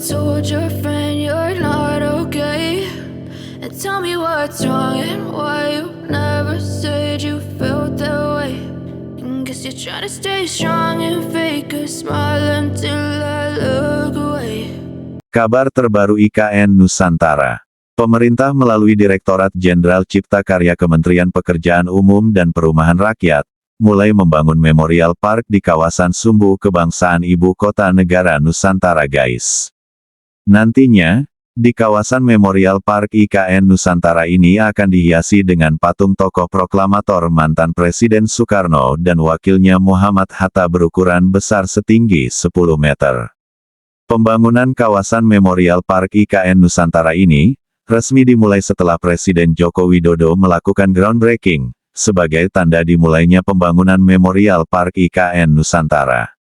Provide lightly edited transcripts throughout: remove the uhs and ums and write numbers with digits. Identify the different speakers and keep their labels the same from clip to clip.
Speaker 1: told your friend you're not okay? And tell me what's wrong and why you never said you felt that way. And guess you're trying to stay strong and fake a smile until I look away.
Speaker 2: Kabar terbaru IKN Nusantara. Pemerintah melalui Direktorat Jenderal Cipta Karya Kementerian Pekerjaan Umum dan Perumahan Rakyat, mulai membangun Memorial Park di kawasan Sumbu Kebangsaan Ibu Kota Negara Nusantara guys. Nantinya, di kawasan Memorial Park IKN Nusantara ini akan dihiasi dengan patung tokoh proklamator mantan Presiden Soekarno dan wakilnya Muhammad Hatta berukuran besar setinggi 10 meter. Pembangunan kawasan Memorial Park IKN Nusantara ini, resmi dimulai setelah Presiden Joko Widodo melakukan groundbreaking, sebagai tanda dimulainya pembangunan Memorial Park IKN Nusantara.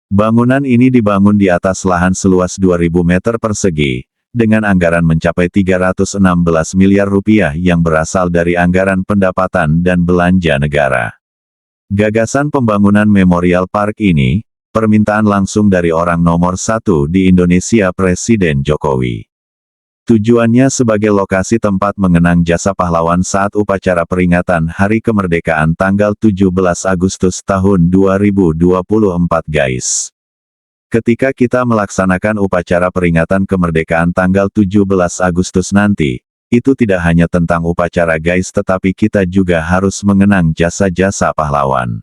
Speaker 2: Bangunan ini dibangun di atas lahan seluas 2.000 meter persegi, dengan anggaran mencapai 316 miliar rupiah yang berasal dari anggaran pendapatan dan belanja negara. Gagasan pembangunan Memorial Park ini, permintaan langsung dari orang nomor 1 di Indonesia Presiden Jokowi. Tujuannya sebagai lokasi tempat mengenang jasa pahlawan saat upacara peringatan Hari Kemerdekaan tanggal 17 Agustus tahun 2024 guys. Ketika kita melaksanakan upacara peringatan kemerdekaan tanggal 17 Agustus nanti, itu tidak hanya tentang upacara guys tetapi kita juga harus mengenang jasa-jasa pahlawan.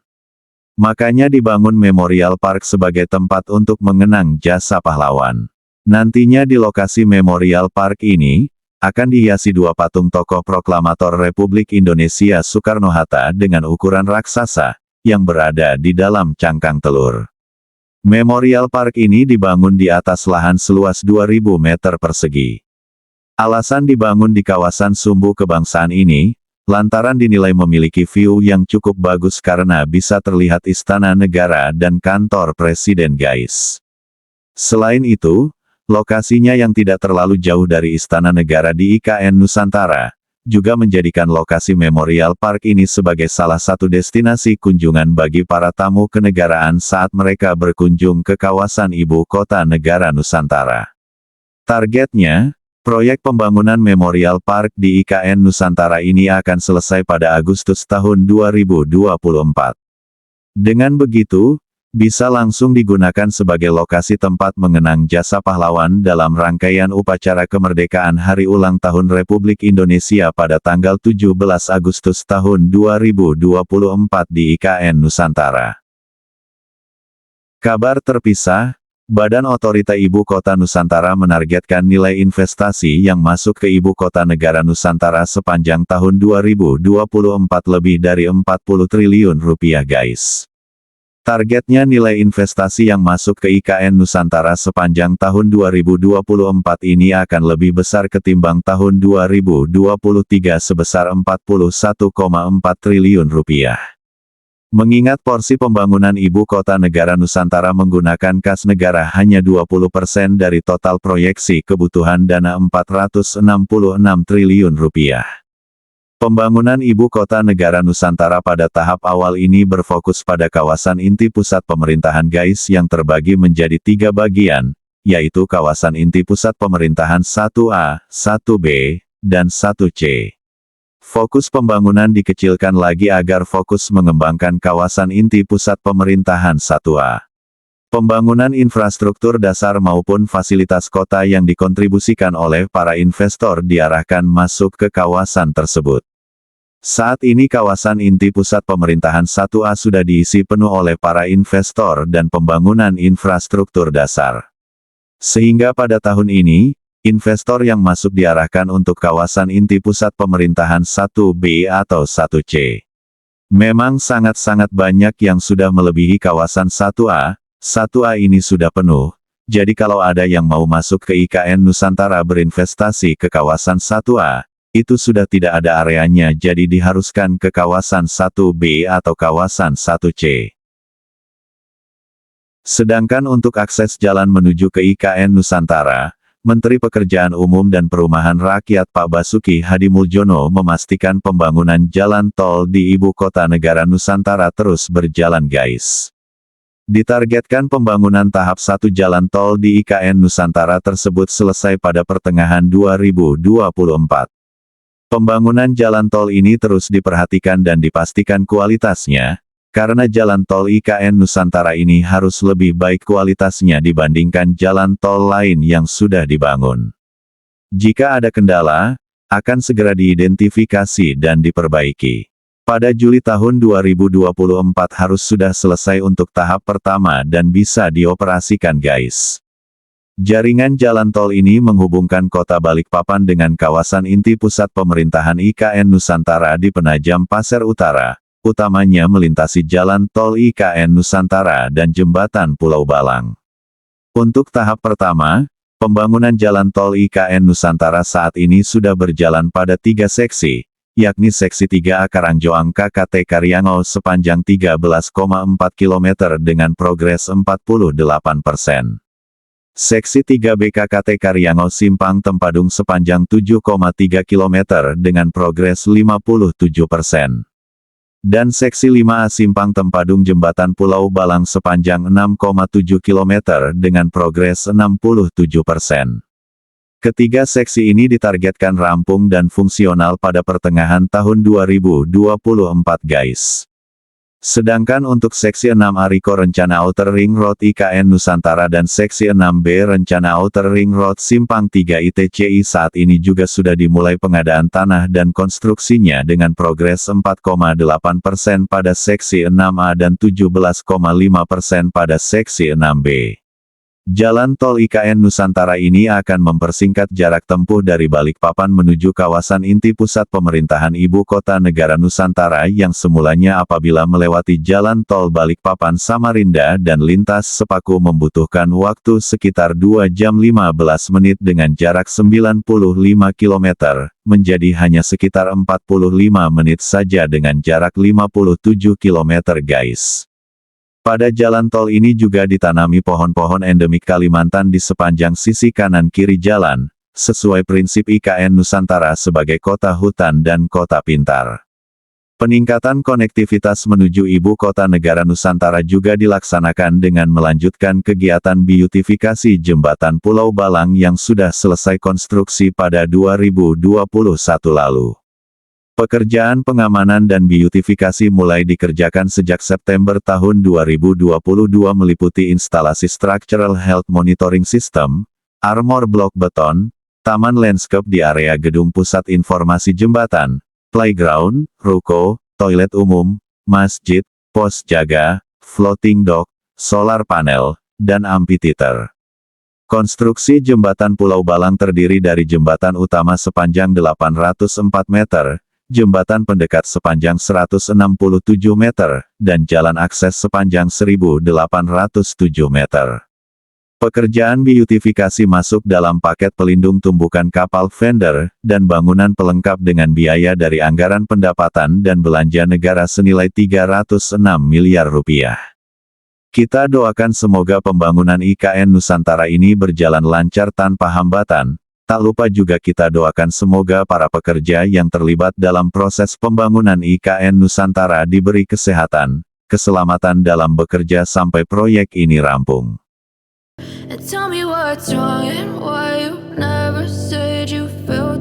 Speaker 2: Makanya dibangun Memorial Park sebagai tempat untuk mengenang jasa pahlawan. Nantinya di lokasi Memorial Park ini, akan dihiasi 2 patung tokoh proklamator Republik Indonesia Soekarno-Hatta dengan ukuran raksasa, yang berada di dalam cangkang telur. Memorial Park ini dibangun di atas lahan seluas 2.000 meter persegi. Alasan dibangun di kawasan Sumbu Kebangsaan ini, lantaran dinilai memiliki view yang cukup bagus karena bisa terlihat Istana Negara dan kantor Presiden guys. Selain itu, lokasinya yang tidak terlalu jauh dari Istana Negara di IKN Nusantara, juga menjadikan lokasi Memorial Park ini sebagai salah satu destinasi kunjungan bagi para tamu kenegaraan saat mereka berkunjung ke kawasan Ibu Kota Negara Nusantara. Targetnya, proyek pembangunan Memorial Park di IKN Nusantara ini akan selesai pada Agustus tahun 2024. Dengan begitu, bisa langsung digunakan sebagai lokasi tempat mengenang jasa pahlawan dalam rangkaian upacara kemerdekaan Hari Ulang Tahun Republik Indonesia pada tanggal 17 Agustus tahun 2024 di IKN Nusantara. Kabar terpisah, Badan Otorita Ibu Kota Nusantara menargetkan nilai investasi yang masuk ke Ibu Kota Negara Nusantara sepanjang tahun 2024 lebih dari 40 triliun rupiah guys. Targetnya nilai investasi yang masuk ke IKN Nusantara sepanjang tahun 2024 ini akan lebih besar ketimbang tahun 2023 sebesar 41,4 triliun rupiah. Mengingat porsi pembangunan Ibu Kota Negara Nusantara menggunakan kas negara hanya 20% dari total proyeksi kebutuhan dana 466 triliun rupiah. Pembangunan Ibu Kota Negara Nusantara pada tahap awal ini berfokus pada kawasan inti pusat pemerintahan guys yang terbagi menjadi 3 bagian, yaitu kawasan inti pusat pemerintahan 1A, 1B, dan 1C. Fokus pembangunan dikecilkan lagi agar fokus mengembangkan kawasan inti pusat pemerintahan 1A. Pembangunan infrastruktur dasar maupun fasilitas kota yang dikontribusikan oleh para investor diarahkan masuk ke kawasan tersebut. Saat ini kawasan inti pusat pemerintahan 1A sudah diisi penuh oleh para investor dan pembangunan infrastruktur dasar. Sehingga pada tahun ini, investor yang masuk diarahkan untuk kawasan inti pusat pemerintahan 1B atau 1C. Memang sangat-sangat banyak yang sudah melebihi kawasan 1A, 1A ini sudah penuh. Jadi kalau ada yang mau masuk ke IKN Nusantara berinvestasi ke kawasan 1A, itu sudah tidak ada areanya jadi diharuskan ke kawasan 1B atau kawasan 1C. Sedangkan untuk akses jalan menuju ke IKN Nusantara, Menteri Pekerjaan Umum dan Perumahan Rakyat Pak Basuki Hadimuljono memastikan pembangunan jalan tol di Ibu Kota Negara Nusantara terus berjalan guys. Ditargetkan pembangunan tahap 1 jalan tol di IKN Nusantara tersebut selesai pada pertengahan 2024. Pembangunan jalan tol ini terus diperhatikan dan dipastikan kualitasnya, karena jalan tol IKN Nusantara ini harus lebih baik kualitasnya dibandingkan jalan tol lain yang sudah dibangun. Jika ada kendala, akan segera diidentifikasi dan diperbaiki. Pada Juli tahun 2024 harus sudah selesai untuk tahap pertama dan bisa dioperasikan guys. Jaringan jalan tol ini menghubungkan kota Balikpapan dengan kawasan inti pusat pemerintahan IKN Nusantara di Penajam Pasir Utara, utamanya melintasi jalan tol IKN Nusantara dan jembatan Pulau Balang. Untuk tahap pertama, pembangunan jalan tol IKN Nusantara saat ini sudah berjalan pada 3 seksi, yakni Seksi 3A Karangjoang KKT Karyangau sepanjang 13,4 km dengan progres 48%. Seksi 3B KKT Karyangau Simpang Tempadung sepanjang 7,3 km dengan progres 57%. Dan Seksi 5A Simpang Tempadung Jembatan Pulau Balang sepanjang 6,7 km dengan progres 67%. Ketiga seksi ini ditargetkan rampung dan fungsional pada pertengahan tahun 2024 guys. Sedangkan untuk Seksi 6A Riko Rencana Outer Ring Road IKN Nusantara dan Seksi 6B Rencana Outer Ring Road Simpang 3 ITCI saat ini juga sudah dimulai pengadaan tanah dan konstruksinya dengan progres 4,8% pada Seksi 6A dan 17,5% pada Seksi 6B. Jalan tol IKN Nusantara ini akan mempersingkat jarak tempuh dari Balikpapan menuju kawasan inti pusat pemerintahan Ibu Kota Negara Nusantara yang semulanya apabila melewati jalan tol Balikpapan Samarinda dan lintas Sepaku membutuhkan waktu sekitar 2 jam 15 menit dengan jarak 95 km, menjadi hanya sekitar 45 menit saja dengan jarak 57 km guys. Pada jalan tol ini juga ditanami pohon-pohon endemik Kalimantan di sepanjang sisi kanan-kiri jalan, sesuai prinsip IKN Nusantara sebagai kota hutan dan kota pintar. Peningkatan konektivitas menuju Ibu Kota Negara Nusantara juga dilaksanakan dengan melanjutkan kegiatan beautifikasi Jembatan Pulau Balang yang sudah selesai konstruksi pada 2021 lalu. Pekerjaan pengamanan dan beautifikasi mulai dikerjakan sejak September tahun 2022 meliputi instalasi Structural Health Monitoring System, armor blok beton, taman landscape di area gedung pusat informasi jembatan, playground, ruko, toilet umum, masjid, pos jaga, floating dock, solar panel, dan amphitheater. Konstruksi Jembatan Pulau Balang terdiri dari jembatan utama sepanjang 804 meter, jembatan pendekat sepanjang 167 meter, dan jalan akses sepanjang 1807 meter. Pekerjaan beautifikasi masuk dalam paket pelindung tumbukan kapal vendor, dan bangunan pelengkap dengan biaya dari anggaran pendapatan dan belanja negara senilai 306 miliar rupiah. Kita doakan semoga pembangunan IKN Nusantara ini berjalan lancar tanpa hambatan. Tak lupa juga kita doakan semoga para pekerja yang terlibat dalam proses pembangunan IKN Nusantara diberi kesehatan, keselamatan dalam bekerja sampai proyek ini rampung.
Speaker 1: And tell me what's wrong and why you never said you felt